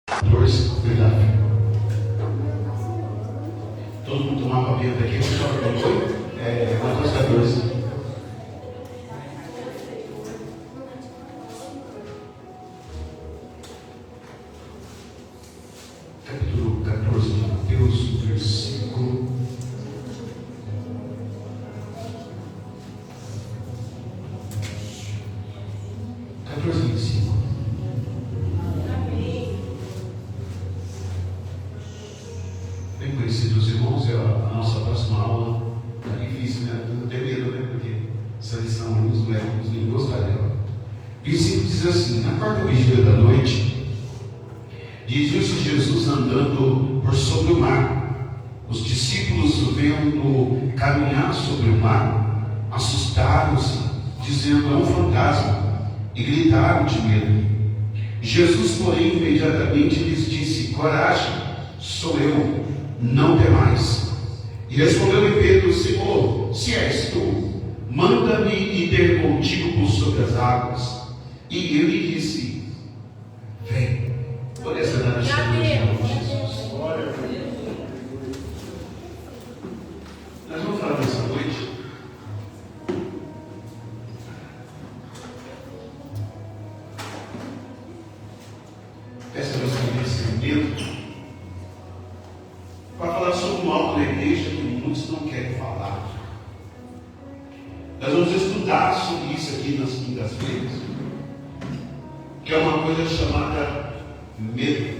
Obrigado. Todo mundo tomava a venda aqui, só que foi Mateus 14. Capítulo 14 de Mateus, versículo 14, 25. Bem conhecidos irmãos, é a nossa próxima aula. Tá difícil, né? Eu tenho medo, né? Porque essa lição os médicos nem gostaram dela. O versículo diz assim: na quarta vigília da noite, dirigiu-se Jesus andando por sobre o mar. Os discípulos, vendo caminhar sobre o mar, assustaram-se, dizendo: é um fantasma, e gritaram de medo. Jesus, porém, imediatamente lhes disse: coragem, sou eu, não temais. E respondeu-lhe Pedro: Senhor, se és tu, manda-me ir ter contigo por sobre as águas. E ele disse: vem. Por essa dar Jesus. Nós vamos falar nessa noite essa nossa conhecimento para falar sobre um algo na igreja que muitos não querem falar. Nós vamos estudar sobre isso aqui nas quintas-feiras, que é uma coisa chamada medo.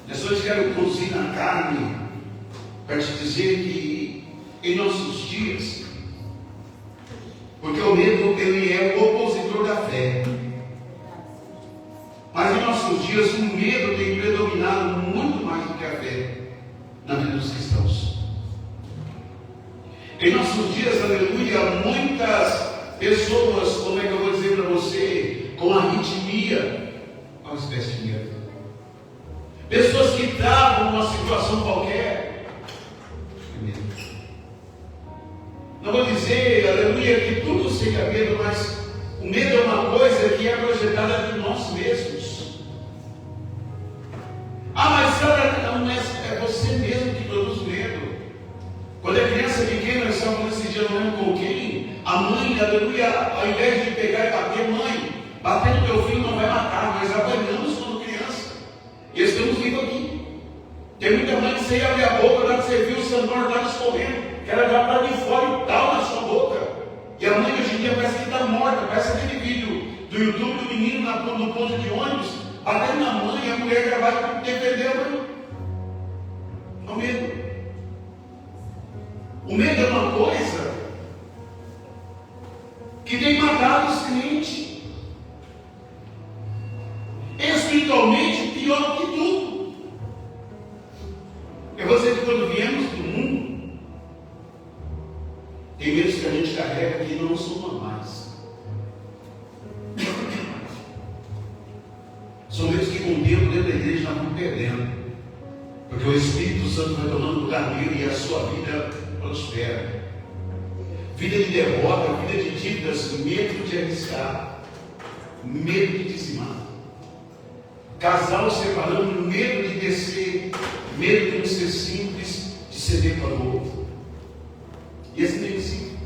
Nessa noite quero conduzir na carne para te dizer que em nossos dias, porque o medo ele é o opositor da fé, mas em nossos dias o medo tem predominado muito mais do que a fé na vida dos cristãos. Em nossos dias, aleluia, muitas pessoas, como é que eu vou dizer para você, com arritmia, uma espécie de medo. Pessoas que travam numa situação qualquer, medo. Não vou dizer, aleluia, que tudo seja medo, mas o medo é uma coisa que é projetada de nós mesmos. Ah, mas senhora, não é você mesmo que produz medo. Quando é criança pequena, eu estava falando esse dia, não lembro com quem, a mãe, aleluia, ao invés de pegar e bater, mãe, bater no teu filho não vai matar, mas apanhamos quando criança. E estamos vivos aqui. Tem muita mãe que você ia abrir a boca, na hora que você viu o sangue estava escorrendo, que era já para de fora e tal na sua boca. E a mãe hoje em dia parece que está morta, parece aquele vídeo do YouTube do menino no ponto de ônibus, batendo na mãe, e a mulher já vai defender a mãe. O medo. O medo é uma coisa que tem matado os crentes. Espiritualmente, pior que tudo. Eu vou dizer que quando viemos do mundo, tem medos que a gente carrega que não são normais. São medos que com o tempo dentro da igreja nós vamos perdendo. Porque o Espírito Santo vai tomando lugar nele e a sua vida prospera. Vida de derrota, vida de dívidas, medo de arriscar, medo de dizimar. Casal separando, medo de descer, medo de não ser simples, de ceder para o outro. E assim tem sido.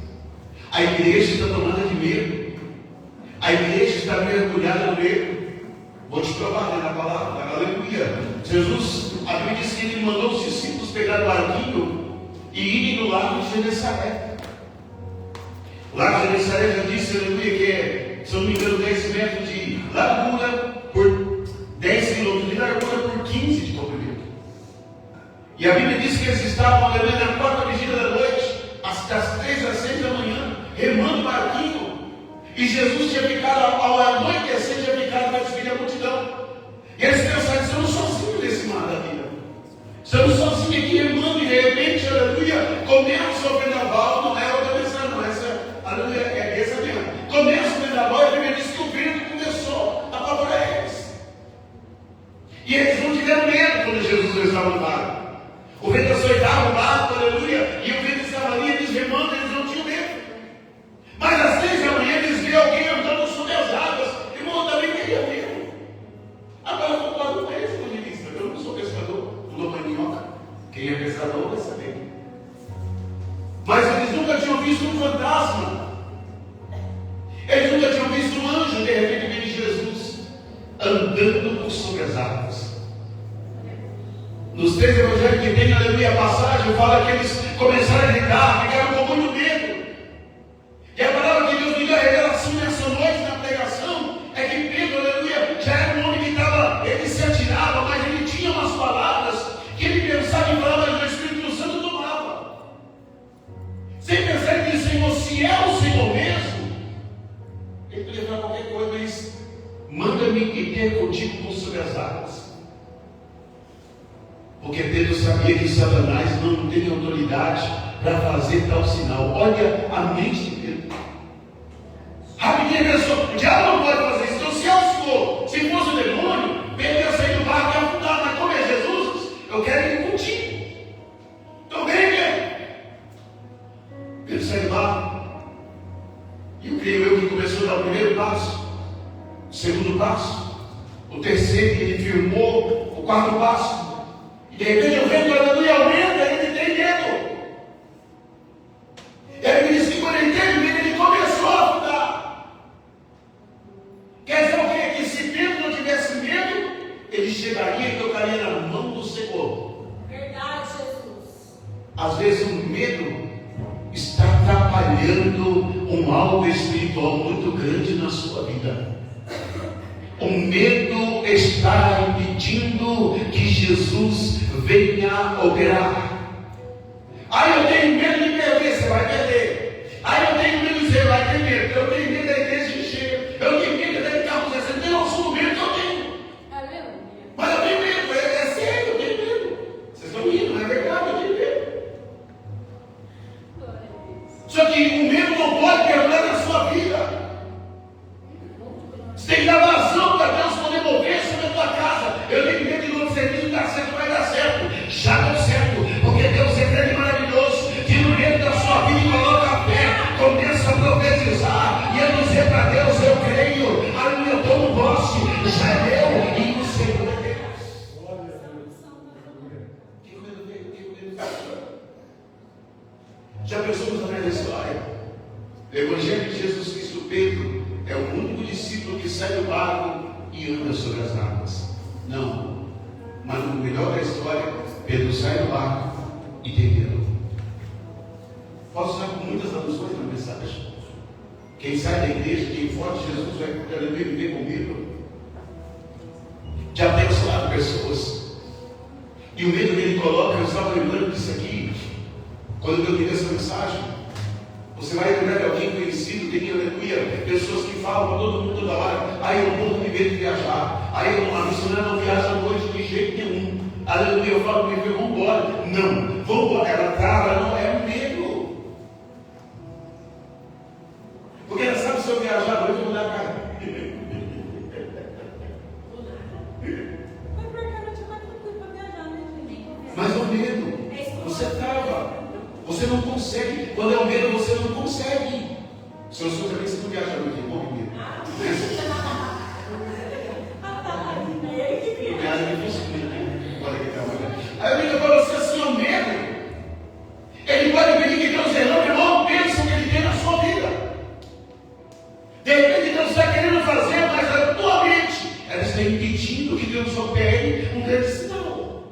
A igreja está tomada de medo. A igreja está mergulhada no medo. Vou te provar na palavra, aleluia. Jesus, a Bíblia diz que ele mandou os discípulos pegar o barquinho e irem no lago de Genesaré. O lago de Genesaré já disse, aleluia, que é, se eu não me engano, 10 metros de largura por 10 quilômetros de largura por 15 de comprimento. E a Bíblia diz que eles estavam, aleluia, na quarta vigília da noite, das 3 às 6 da manhã, remando o barquinho. E Jesus tinha ficado, ao anoitecer, tinha ficado para despedir a multidão. E eles pensaram: estamos sozinhos nesse mar da vida. Estamos sozinhos aqui remando, e de repente, aleluia, começa o vendaval. Não é outra mensagem, não, essa, aleluia, é essa mesmo. Começa o vendaval, e a Bíblia diz que o vento começou a apavorar eles. E eles não tiveram medo quando Jesus estava no barco. O vento açoitava o barco, aleluia, e o vento estava ali, eles remando, eles não tinham medo. Mas às 6 da manhã eles viram alguém andando sobre as águas, e o irmão também teria medo. andando por sobre as águas. Nos 3 evangelhos que tem, aleluia, a passagem fala que eles começaram a gritar, ficaram com muito medo. E a palavra que Deus me deu a revelação nessa noite, na pregação, é que Pedro, aleluia, já era um homem que estava, ele se atirava, mas ele tinha umas palavras que ele pensava em palavras do Espírito Santo tomava. Sem pensar que o Senhor, se é o Senhor mesmo, ele podia falar qualquer coisa, mas manda-me e ter contigo por sobre as águas. Porque Pedro sabia que Satanás não tem autoridade para fazer tal sinal. Olha a mente de Pedro. Rapidinho pensou, o diabo não pode fazer isso. Então se é o Senhor, se fosse o demônio, Pedro ia sair do barco e afundar. Mas como é Jesus, eu quero ir contigo. Então vem. Pedro saiu do barco. E eu creio eu que começou a dar o primeiro passo, o segundo passo, o terceiro, ele firmou o quarto passo. E de repente o vento, aleluia, aumenta, ele tem medo. Ele me disse que quando ele teve medo, ele começou a afundar. Quer dizer o quê? Que se Pedro não tivesse medo, ele chegaria e tocaria na mão do Senhor. Verdade, Jesus. Às vezes o medo está atrapalhando um algo espiritual muito grande na sua vida. O medo está impedindo que Jesus venha operar. Eu tenho medo de perder, você vai perder. Eu tenho medo de você vai ter medo. Eu tenho medo da igreja encher. Eu tenho medo da carro, você tem noção do medo que eu tenho. Mas eu tenho medo, é sério, eu tenho medo. Vocês estão rindo, não é verdade, eu tenho medo. Só que o medo não pode perdurar na sua vida. Você tem que dar vazão para Deus poder mover sobre a tua casa. Eu tenho medo de no serviço não dar certo, vai dar certo. Já deu certo, porque Deus é grande e maravilhoso. Que no meio da sua vida coloca a fé, começa a profetizar e a dizer para Deus: eu creio, aleluia, eu tomo posse, já é meu e o Senhor é Deus. Que medo veio? Já pensamos na minha história? O Evangelho de Jesus Cristo, Pedro é o único discípulo que sai do barco e anda sobre as águas. Não, mas no melhor da história, Pedro sai do barco e tem medo. Posso usar com muitas alusões na mensagem. Quem sai da igreja, quem foge de Jesus, vai querer viver com medo. Já tem salado pessoas. E o medo que ele coloca, eu estava lembrando disso aqui, quando eu li essa mensagem. Você vai lembrar de alguém conhecido, tem, aleluia, pessoas que falam para todo mundo toda hora: eu não vou me medo de viajar, a missionária não viaja à noite de jeito nenhum. Aleluia, eu falo para mim: vamos embora. Não, vamos embora. Ela trava, não é um medo. Porque ela sabe, se eu viajar à noite, eu vou dar a cara. Mas o medo, você trava. Você não consegue. Quando é o medo, você não consegue. Se eu sou também, você não viaja à noite, é bom medo. Viaja é difícil, né? Aí eu digo para você assim: o medo, ele pode pedir que Deus derrame a maior bênção que ele tem na sua vida. De repente Deus está querendo fazer, mas a tua mente, ela está impedindo que Deus opere um grande sinal.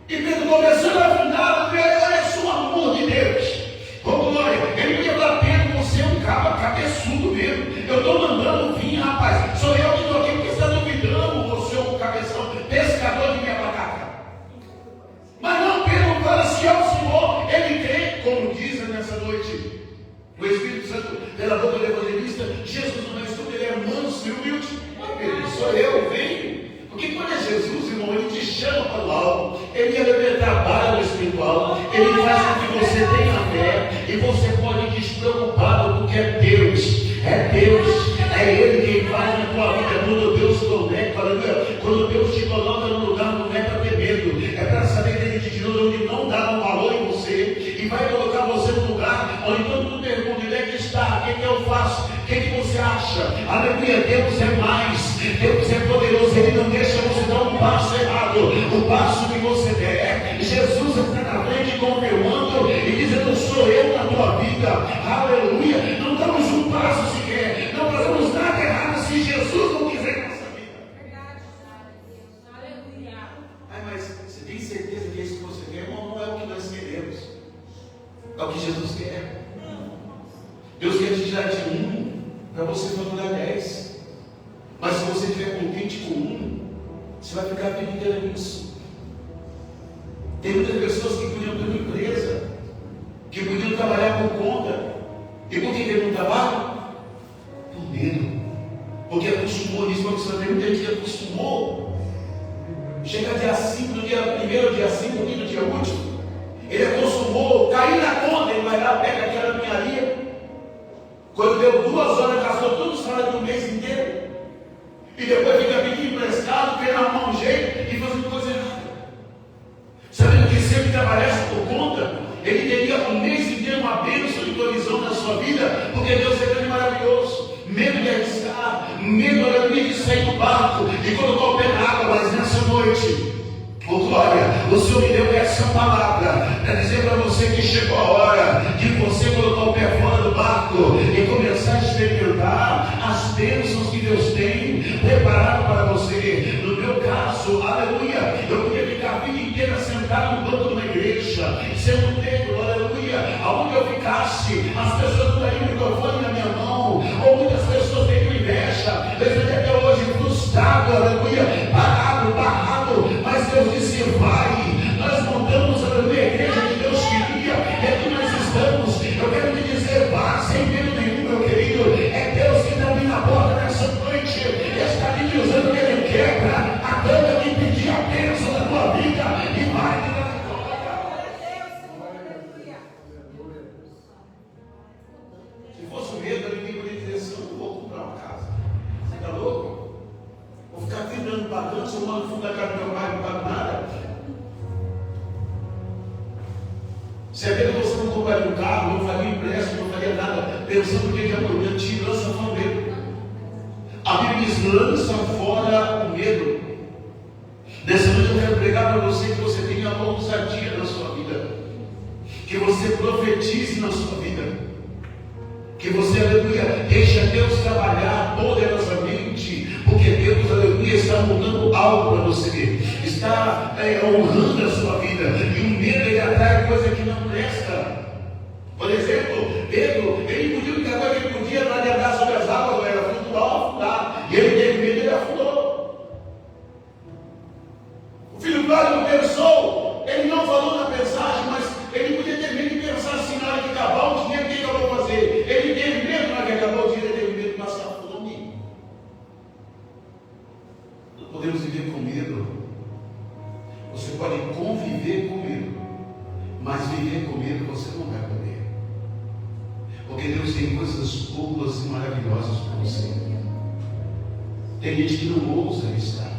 E Pedro começando a afundar, olha só o amor de Deus. Oh glória, ele podia falar: Pedro, você é um cabeçudo mesmo. Eu estou mandando vir, rapaz. Sou eu que estou aqui, porque você está duvidando, você é um cabeção, pescador de minha batata. Mas não, Pedro fala assim: ó, o Senhor, ele crê, como diz nessa noite o Espírito Santo, pela boca do evangelista: Jesus não é estudo, ele é manso e humilde. Mas Pedro, sou eu, venho. Porque quando é Jesus, irmão, ele te chama para o alto, ele trabalha no espiritual, ele faz com que você tenha fé, e você pode ir despreocupado, porque é Deus, é Ele quem faz na tua vida. Quando Deus conecta, quando Deus te coloca no lugar, não é para ter medo, é para saber que Ele te tirou onde não dá um valor em você, e vai colocar você no lugar onde todo mundo pergunta: onde é que está? O que eu faço? O que você acha? Aleluia, Deus é mais, Deus é poderoso, Ele não deixa você dar um passo errado. O passo que você der, Jesus está na frente confirmando e dizendo: sou eu na tua vida. Tem muitas pessoas que podiam ter uma empresa, que podiam trabalhar por conta. E por que ele não trabalha? Por medo. Porque acostumou nisso, porque tem muita gente que acostumou. Chega dia 5, no dia 1º, dia 5, no dia último, ele acostumou, cair na conta, ele vai lá, pega aquela ninharia. Quando deu 2 horas, gastou todo o salário do mês inteiro. E depois fica pedindo emprestado, querendo arrumar um jeito e fazendo coisa errada. Sabendo que se ele trabalhasse por conta, ele teria um mês inteiro uma bênção de provisão na sua vida, porque Deus é grande e maravilhoso. Medo de arriscar, medo de sair do barco e colocar o pé na água, mas nessa noite, oh glória, o Senhor me deu essa palavra para dizer para você que chegou a hora de você colocar o pé fora do barco e começar a experimentar as bênçãos que Deus tem preparado para você. No meu caso, aleluia, eu podia ficar a vida inteira sentado no banco de uma igreja, sendo negro, aleluia, aonde eu ficasse, as pessoas não dariam o microfone na minha mão, ou muitas pessoas teriam inveja, eu estaria até hoje frustrado, aleluia, barrado, mas Deus disse, vai, nós montamos a igreja que Deus queria, e aqui nós estamos. Eu quero te dizer, vá, sem medo nenhum, meu querido, é Deus que está abrindo a porta nessa noite, está te usando que Ele quebra a tanta que pedir a bênção da tua vida, e vai te dar glória. Se fosse o medo, ninguém poderia dizer assim, eu não vou comprar uma casa. Você está louco? Vou ficar virando pagando, se eu moro no fundo da casa do meu pai, não pago nada. Se é que você não compraria um carro, não faria empréstimo, não faria nada, pensando que amanhã te lança fora o medo. A Bíblia diz, lança fora o medo. Nessa noite eu quero pregar para você que você tenha uma ousadia na sua vida, que você profetize na sua vida, que você, aleluia, deixe Deus trabalhar poderosamente, porque Deus, aleluia, está mudando algo para você, está honrando a sua vida, e o medo ele atrai coisa que não presta. Por exemplo, Pedro, ele podia, única coisa que ele podia navegar sobre as águas, era flutuar, afundar, e ele teve medo e ele afundou. O filho pródigo pensou, ele não falou na mensagem, mas ele podia ter medo de pensar assim, na hora que acabar o dinheiro, o que eu vou fazer? Ele teve medo, na hora que acabou o dinheiro, ele teve medo de passar fome. Não podemos viver com medo. Você pode conviver com medo, mas viver com medo você não vai poder. Porque Deus tem coisas boas e maravilhosas para você. Tem gente que não ousa estar.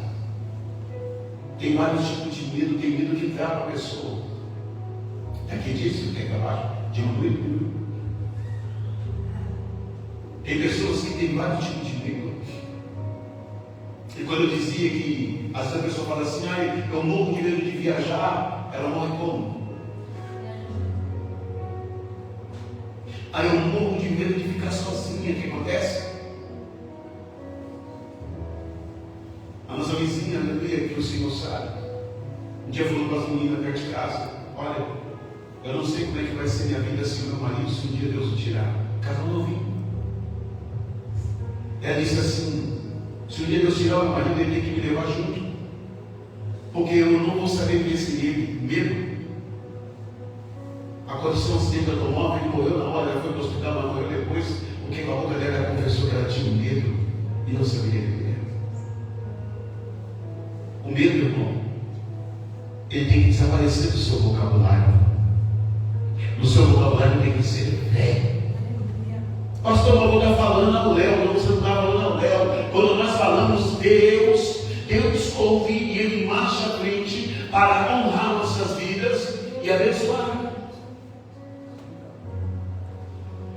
Tem vários tipos de medo, tem medo que trava a pessoa. Aqui diz que é capaz de um. Tem pessoas que têm vários tipos de medo. E quando eu dizia que às vezes a pessoa fala assim, eu morro de medo de viajar, ela morre como? Eu morro de medo de ficar sozinha. O que acontece? A nossa vizinha, aleluia, que o Senhor sabe, um dia falou para as meninas perto de casa, olha, eu não sei como é que vai ser minha vida se o meu marido, se um dia Deus o tirar. Casal novinho. Ela disse assim, se um dia Deus tirar o meu marido, ele tem que me levar junto, porque eu não vou saber viver sem ele. Medo. Aconteceu um acidente de automóvel, ele morreu na hora, ela foi para o hospital, mas morreu depois, porque com a boca dela ela confessou que ela tinha medo e não sabia viver. O medo, irmão, ele tem que desaparecer do seu vocabulário. No seu vocabulário tem que ser fé. Pastor, eu vou estar falando ao Léo, não, você não está falando ao Léo. Quando nós falamos Deus ouve e Ele marcha à frente para honrar nossas vidas e abençoar.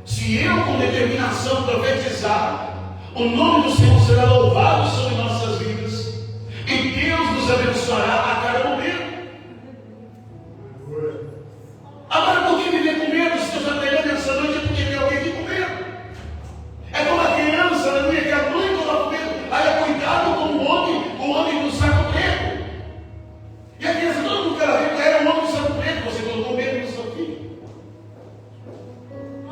Se eu com determinação profetizar, o nome do Senhor será louvado sobre nossas vidas e Deus nos abençoará a cada momento. Agora, por que viver com medo? Se Deus está pregando essa noite, é porque tem alguém aqui com medo. É como a criança, aleluia, que a mãe coloca com medo. Aí é cuidado com o homem do saco preto. E a criança, todo mundo que ela vê, era um homem do saco preto. Você colocou medo no seu filho.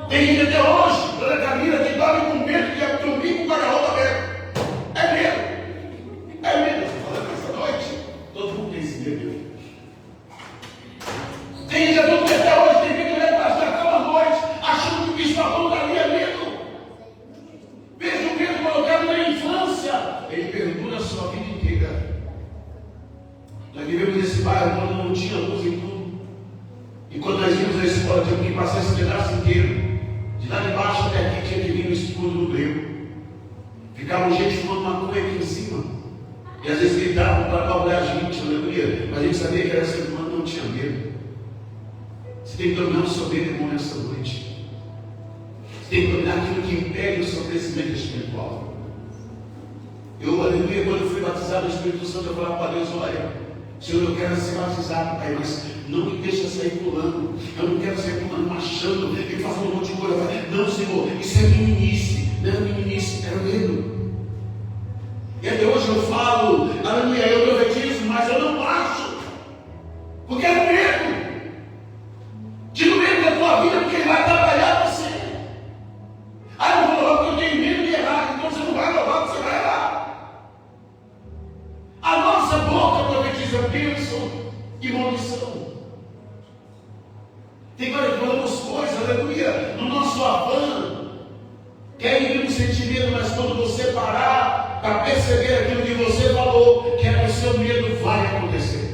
Tem gente até hoje, dona Camila, que dorme com medo de dormir com o guarda-roupa aberto. É medo. bairro, quando não tinha luz em tudo. E quando nós íamos à escola, tínhamos que passar esse pedaço inteiro. De lá de baixo até aqui tinha que vir no escuro do breu. Ficava gente fumando maconha aqui em cima. E às vezes gritavam para cobrar a gente, aleluia. Mas a gente sabia que era ser humano, não tinha medo. Você tem que dominar o seu medo, irmão, nessa noite. Você tem que dominar aquilo que impede o seu crescimento espiritual. Eu, aleluia, quando eu fui batizado no Espírito Santo, eu falava para Deus: olha, Senhor, eu quero ser batizado, Pai, mas não me deixa sair pulando. Eu não quero sair pulando, marchando e fazendo um monte de coisa. Não, Senhor, isso é meninice. Não é meninice, era medo. E até hoje eu falo, aleluia, eu profetizo, mas eu não marcho. Porque é medo. Tira o medo da tua vida, porque ele vai trabalhar você. Ah, eu vou louvar porque eu tenho medo de errar. Então você não vai louvar, você vai errar. A nossa boca profetiza bênção e maldição. Tem coisas que falamos coisas, aleluia, no nosso afã. Quer ir no sentimento, mas quando você parar para perceber aquilo que você falou, que é o seu medo, vai acontecer.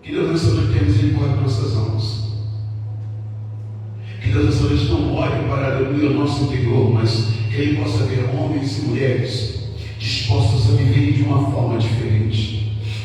Que Deus nessa noite tenha misericórdia de nossas almas. Que Deus nessa noite não olhe para, aleluia, o nosso interior, mas que Ele possa ver homens e mulheres dispostos a viver de uma forma diferente.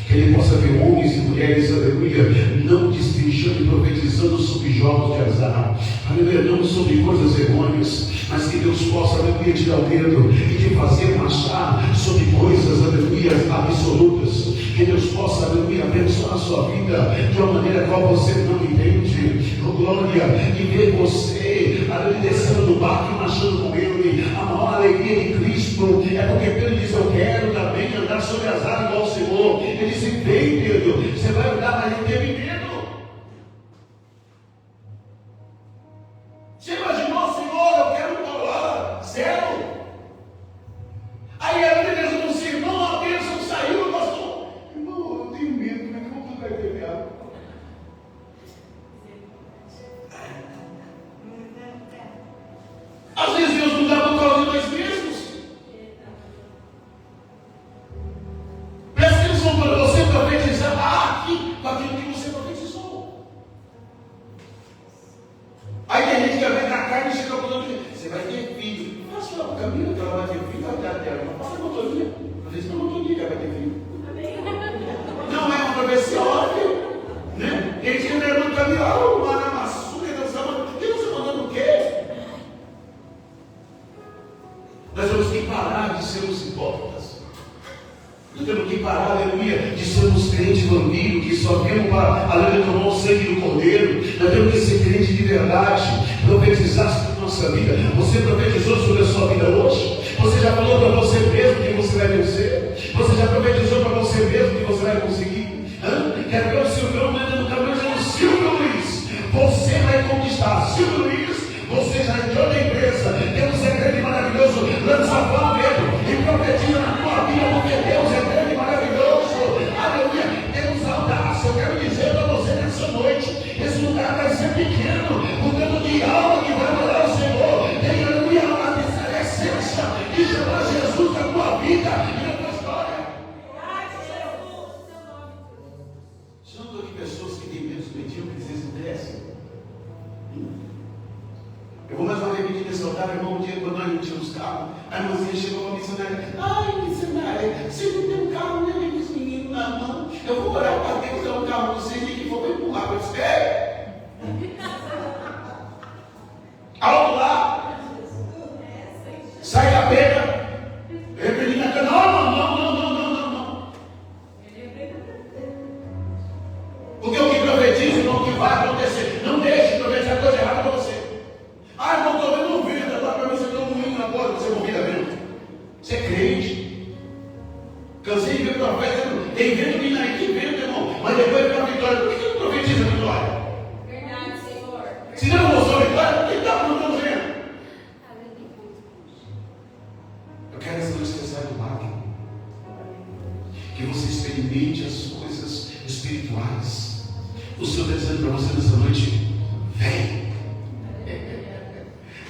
Que Ele possa ver homens e mulheres, aleluia, não destrinchando e profetizando sobre jogos de azar, aleluia, não sobre coisas errôneas, mas que Deus possa, aleluia, te dar o dedo e te fazer marchar sobre coisas, aleluia, absolutas. Que Deus possa, aleluia, abençoar a sua vida de uma maneira qual você não entende. Oh, glória, e ver você, aleluia, descendo do barco e marchando com Ele. A maior alegria de Cristo é porque Pedro diz: eu quero também andar sobre as águas igual o Senhor. Ele disse: vem, Pedro, você vai andar, mas ele teve medo. Você imaginou, Senhor, eu quero pular, zero. Aí a Bíblia diz: um sermão, a bênção saiu, pastor. Irmão, eu tenho medo, como é que eu vou ter medo? Às vezes Deus não dá por causa de nós mesmos. Presta atenção para você profetizar aqui com aquilo que você profetizou. Aí tem gente que vem na carne e chega falando: você vai ter filho. Passa lá o caminho que ela vai ter filho, vai dar dela. Não passa a motoria. Às vezes não é motoria que ela vai ter filho. Não é uma profecia óbvia. Né? Tem gente que vem no caminho: uma namassuca, Deus está mandando o quê? Nós temos que parar de sermos hipócritas. Nós temos que parar, aleluia, de sermos crentes vampiro, que só vemos para, aleluia, tomar o sangue do Cordeiro. Nós temos que ser crentes de verdade, profetizar sobre a nossa vida. Você profetizou sobre a sua vida hoje? Você já falou para você mesmo que você vai vencer? Você já profetizou para você mesmo que você vai conseguir? Quero ver o Silvio andando no caminho dizendo: Silvio Luiz, você vai conquistar. Silvio Luiz, você já entrou na empresa, tem um segredo maravilhoso, lança a mão dele e profetiza na tua vida, porque Deus é grande e maravilhoso. Aleluia, temos audácia. Eu quero dizer para você nessa noite: esse lugar vai ser pequeno, o tanto de alma que vai adorar o Senhor. Tem, aleluia, uma essência de chamar Jesus na tua vida e na tua história. Já não estou aqui pessoas que têm medo medíocres, eles não crescem. Eu vou mais uma vez pedir nesse altar, irmão, um dia quando nós não tínhamos carro, a irmãzinha chegou para a missionária: ai, missionária, você não tem um carro, né? Nem os meninos na mão. Eu vou orar para Deus dar um carro para vocês e que for para empurrar para vocês. Alto lá, sai da pena, repreende na cana: não. Porque o que profetiza, irmão, o que vai acontecer. Não deixe profetizar coisa errada para você. Ah, irmão, estou vendo um vento agora para mim, você está um moinho agora, você não vira vento. Você é crente. Cansei de ver profeta, tem vento vindo aí, que vento, irmão. Mas depois vem uma vitória. Por que não profetiza a vitória? Verdade, Senhor. Se não mostrou a vitória, por que não estamos vendo? Eu quero essa noite que você saia do barco, que você experimente as coisas espirituais. O Senhor está dizendo para você nessa noite: vem.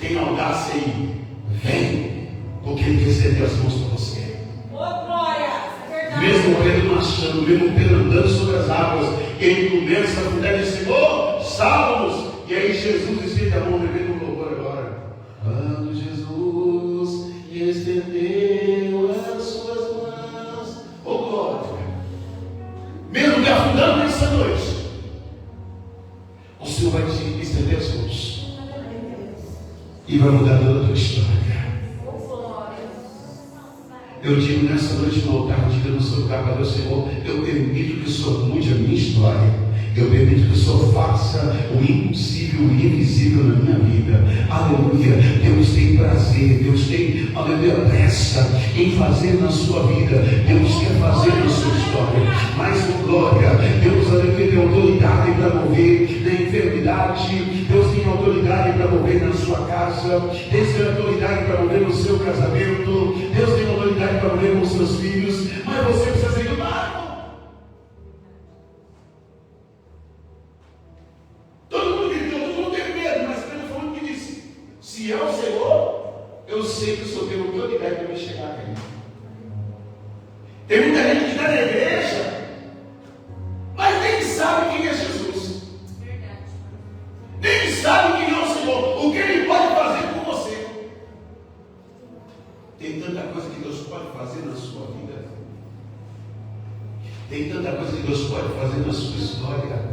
Tem audácia aí, vem, porque Ele quer estender as mãos para você. Ô, glória, é verdade. Mesmo Pedro marchando, mesmo Pedro andando sobre as águas, ele começa a afundar e diz: Senhor, salva-nos. E aí Jesus estende a mão, bebendo um louvor agora. Quando Jesus estendeu as suas mãos, oh glória, mesmo te afundando nessa noite, o Senhor vai te estender as mãos e vai mudar toda a tua história. Eu digo nessa noite no altar, diga no seu lugar para Deus: Senhor, eu permito que o Senhor mude a minha história. Eu permito que o Senhor faça o impossível, o invisível na minha vida. Aleluia. Deus tem prazer, Deus tem, aleluia, pressa em fazer na sua vida. Deus quer fazer na sua história. Mas com glória, Deus, aleluia, tem autoridade para mover na enfermidade. Deus tem autoridade para mover na sua casa. Deus tem autoridade para mover no seu casamento. Deus tem autoridade para mover com os seus filhos. Mas você precisa ser do barco. Se é o Senhor, eu sei que o Senhor tem autoridade para me chegar aqui. Tem muita gente que está na igreja, mas nem sabe quem é Jesus. Verdade. Nem sabe quem é o Senhor, o que Ele pode fazer por você. Tem tanta coisa que Deus pode fazer na sua vida. Tem tanta coisa que Deus pode fazer na sua história.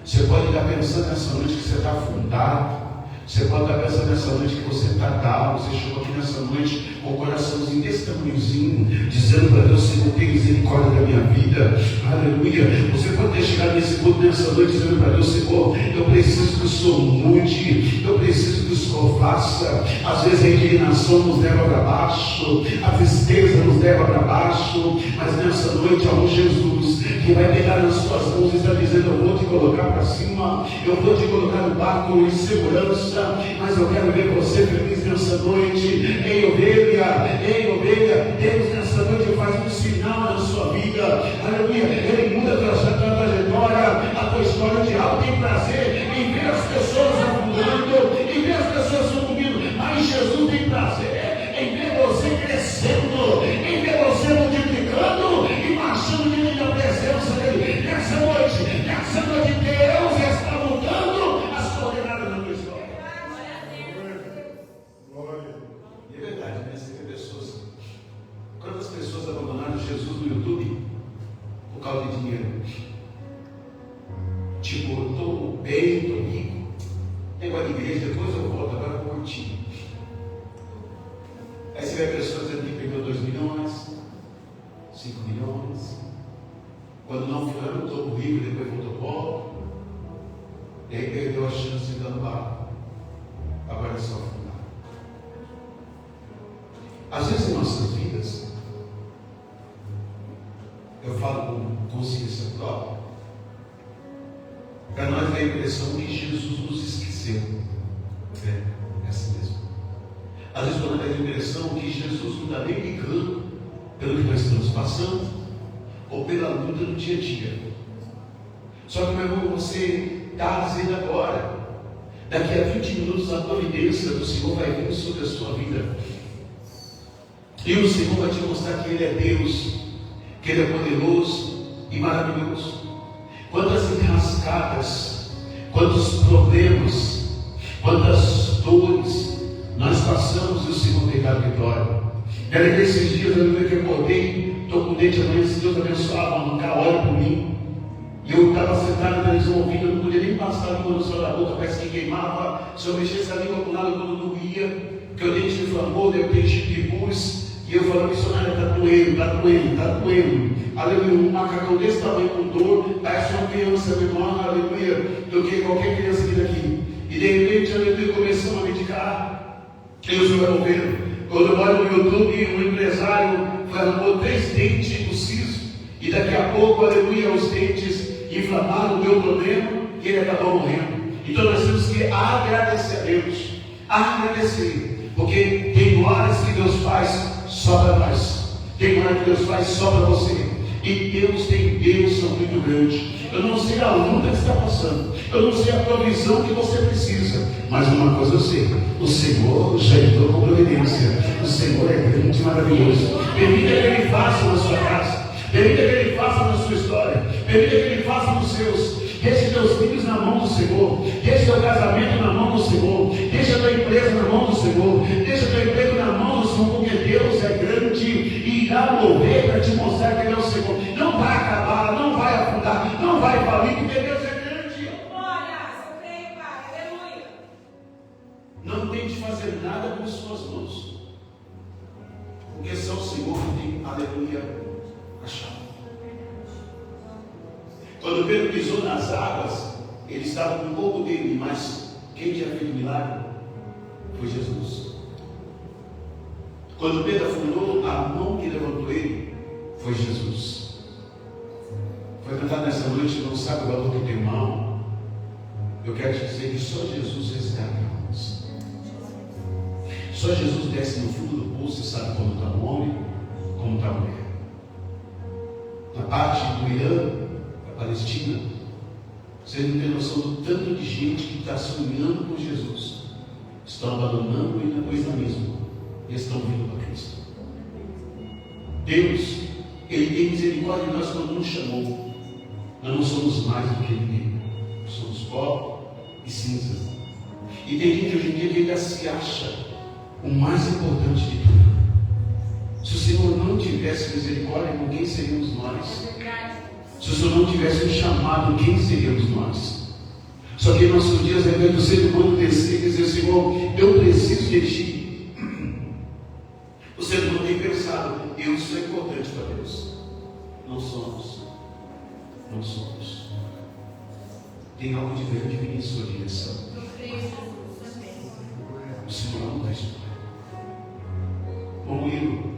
Você pode estar pensando nessa noite que você está afundado. Você pode estar pensando nessa noite que você está down. Você chegou aqui nessa noite com o coraçãozinho desse tamanhozinho, dizendo para Deus: Senhor, tem misericórdia da minha vida. Aleluia. Você pode ter chegado nesse ponto nessa noite dizendo para Deus: Senhor, eu preciso que o Senhor mude, eu preciso que o Senhor faça. Às vezes a indignação nos leva para baixo, a tristeza nos leva para baixo, mas nessa noite há um Jesus que vai pegar nas suas mãos e está dizendo: eu vou te colocar para cima, eu vou te colocar no barco em segurança. Mas eu quero ver você feliz nessa noite. Ei ovelha, Deus nessa noite faz um sinal na sua vida. Aleluia. Ele muda a tua trajetória, a tua história. O diabo tem prazer em ver as pessoas afundando, em ver as pessoas sucumbindo, mas Jesus tem prazer em ver você crescendo, em ver você multiplicando e marchando diante da presença dele. Nessa noite Deus está mudando as coordenadas da tua história. E é verdade, né? Você vê pessoas. Quantas pessoas abandonaram Jesus no YouTube por causa de dinheiro? Tipo, eu estou bem, estou rico, negócio de igreja, depois eu volto, agora eu vou curtir. Aí você vê pessoas dizendo que perdeu 2 milhões, 5 milhões. Quando não foi, eu estou rico, depois voltou pobre. E aí perdeu a chance de dar no barco. Agora é só afundar. Às vezes em nossas vidas, eu falo com consciência própria, para nós dá a impressão que Jesus nos esqueceu. É assim mesmo. Às vezes nós dá a impressão que Jesus não está nem ligando pelo que nós estamos passando, ou pela luta do dia a dia. Só que, meu irmão, você está dizendo agora, daqui a 20 minutos a providência do Senhor vai vir sobre a sua vida. E o Senhor vai te mostrar que Ele é Deus, que Ele é poderoso e maravilhoso. Quantas enrascadas, quantos problemas, quantas dores nós passamos e o Senhor tem dado vitória. Quero que esses dias eu me acordei, estou com o dente amanhã, se Deus abençoar, vão nunca olha por mim. E eu estava sentado na televisão ouvindo, eu não podia nem passar a língua no céu da boca, parece que queimava. Se eu mexesse a língua para o lado, quando doía, porque o dente inflamou, eu tenho tipo de pus. E eu falo, missionário, está doendo. Aleluia, um macacão desse tamanho com dor, parece uma criança menor, aleluia, do que qualquer criança aqui daqui. E de repente, aleluia, começamos a medicar. E o Senhor vai movendo. Quando eu olho no YouTube, um empresário arrancou 3 dentes do siso. E daqui a pouco, aleluia, os dentes inflamaram, deu problema, e ele acabou morrendo. Então nós temos que agradecer a Deus. Agradecer. Porque tem horas que Deus faz só para nós. Tem hora que Deus faz só para você. E Deus tem bênção muito grande. Eu não sei a luta que está passando. Eu não sei a provisão que você precisa. Mas uma coisa eu sei. O Senhor já entrou com providência. O Senhor é grande. esse maravilhoso. Permita que Ele faça na sua casa. Permita que Ele faça na sua história. Permita que Ele faça nos seus. Deixe teus filhos na mão do Senhor. Deixe teu casamento na mão do Senhor. Deixe a tua empresa na mão do Senhor. Deixe o teu emprego na mão do Senhor, porque Deus é grande e irá mover para te mostrar que Ele é o Senhor. Não vai acabar, não vai afundar, não vai falir, porque Deus é grande. Glória, eu creio, Pai. Aleluia. Não tente fazer nada com suas mãos, porque só o Senhor que tem, aleluia, a chave. Quando Pedro pisou nas águas, ele estava com um pouco dele, mas quem tinha feito o milagre foi Jesus. Quando Pedro afundou, a mão que levantou ele foi Jesus. Foi cantado nessa noite, não sabe o valor que tem uma alma. Eu quero te dizer que só Jesus resgata almas. Só Jesus desce no fundo do poço e sabe como está o homem, como está a mulher. Na parte do Irã, da Palestina, você não tem noção do tanto de gente que está sonhando com Jesus, estão abandonando o islamismo e estão vindo para Cristo. Deus, Ele tem misericórdia de nós quando nos chamou. Nós não somos mais do que ninguém, somos pó e cinza. E tem gente hoje em dia que ainda se acha o mais importante de tudo. Se o Senhor não tivesse misericórdia, com quem seríamos nós? Se o Senhor não tivesse um chamado, quem seríamos nós? Só que em nossos dias, ao invés do ser humano descer e dizer, Senhor, eu preciso de Ti, o ser humano tem pensado, eu sou importante para Deus. Não somos. Não somos. Tem algo diferente vindo em sua direção. O Senhor não está esperando. Como eu